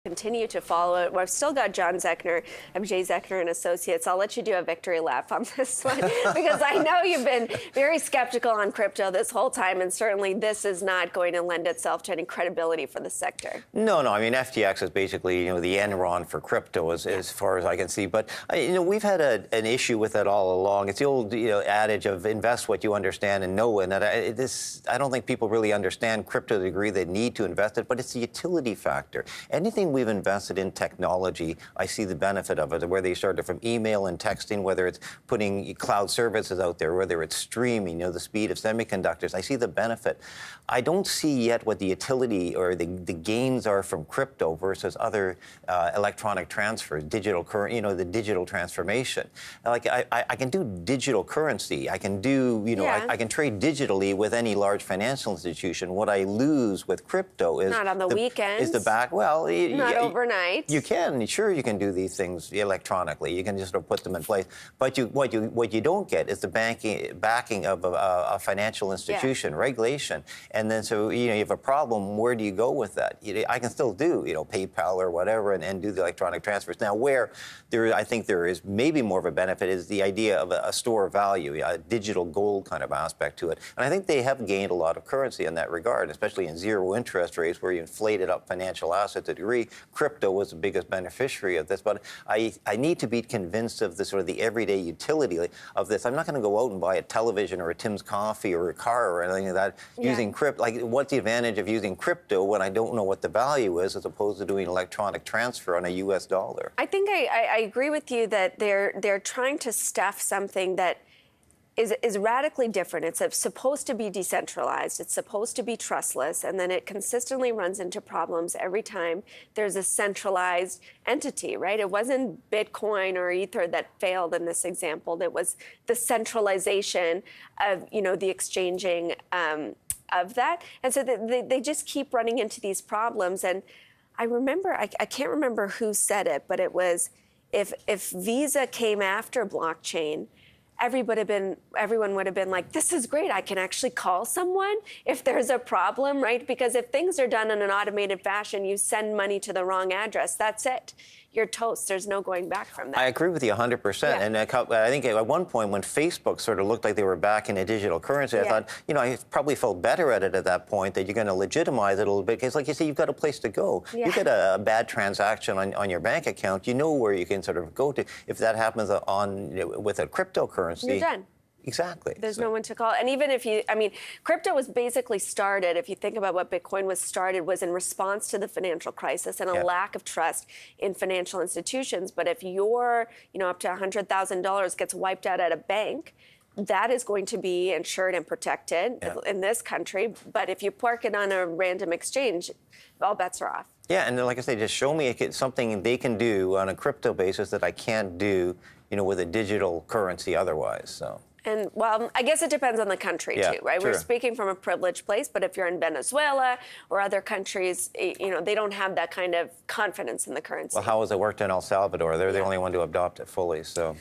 Continue to follow it. Well, I've still got John Zechner of Zechner Associates. I'll let you do a victory lap on this one because I know you've been very skeptical on crypto this whole time, and certainly this is not going to lend itself to any credibility for the sector. No. I mean, FTX is basically, the Enron for crypto as far as I can see. But, we've had an issue with it all along. It's the old, adage of invest what you understand and know. And I don't think people really understand crypto to the degree they need to invest it, but it's the utility factor. Anything we've invested in technology, I see the benefit of it, whether you started from email and texting, whether it's putting cloud services out there, whether it's streaming, the speed of semiconductors, I see the benefit. I don't see yet what the utility or the gains are from crypto versus other electronic transfers, digital currency, the digital transformation. Like I can do digital currency. I can do, I can trade digitally with any large financial institution. What I lose with crypto is not on the weekends. Is the back, well, not overnight. You can, sure, you can do these things electronically. You can just sort of put them in place. But what you don't get is the backing of a financial institution, regulation. And then so you have a problem. Where do you go with that? I can still do PayPal or whatever and do the electronic transfers. Now, where I think there is maybe more of a benefit is the idea of a store of value, a digital gold kind of aspect to it. And I think they have gained a lot of currency in that regard, especially in zero interest rates where you inflated up financial assets to a degree. Crypto was the biggest beneficiary of this, but I need to be convinced of the sort of the everyday utility of this. I'm not going to go out and buy a television or a Tim's coffee or a car or anything like that using crypto. Like, what's the advantage of using crypto when I don't know what the value is as opposed to doing electronic transfer on a U.S. dollar? I think I agree with you that they're trying to stuff something that is radically different. It's supposed to be decentralized. It's supposed to be trustless, and then it consistently runs into problems every time there's a centralized entity, right? It wasn't Bitcoin or Ether that failed in this example. It was the centralization of, the exchanging of that. And so they just keep running into these problems. And I remember, I can't remember who said it, but it was, if Visa came after blockchain, everyone would have been like, this is great. I can actually call someone if there's a problem, right? Because if things are done in an automated fashion, you send money to the wrong address, that's it. You're toast. There's no going back from that. I agree with you 100%. Yeah. And I think at one point when Facebook sort of looked like they were back in a digital currency, I thought, I probably felt better at it at that point, that you're going to legitimize it a little bit. Because like you say, you've got a place to go. Yeah. You get a bad transaction on your bank account, you know where you can sort of go to. If that happens with a cryptocurrency, you're done. Exactly. There's no one to call. And even if crypto was basically started, if you think about what Bitcoin was in response to the financial crisis and a lack of trust in financial institutions. But if your, up to $100,000 gets wiped out at a bank, that is going to be insured and protected in this country. But if you park it on a random exchange, all bets are off. Yeah, and like I say, just show me something they can do on a crypto basis that I can't do, with a digital currency otherwise. So. And, well, I guess it depends on the country, too, right? Sure. We're speaking from a privileged place, but if you're in Venezuela or other countries, they don't have that kind of confidence in the currency. Well, how has it worked in El Salvador? They're the only one to adopt it fully, so.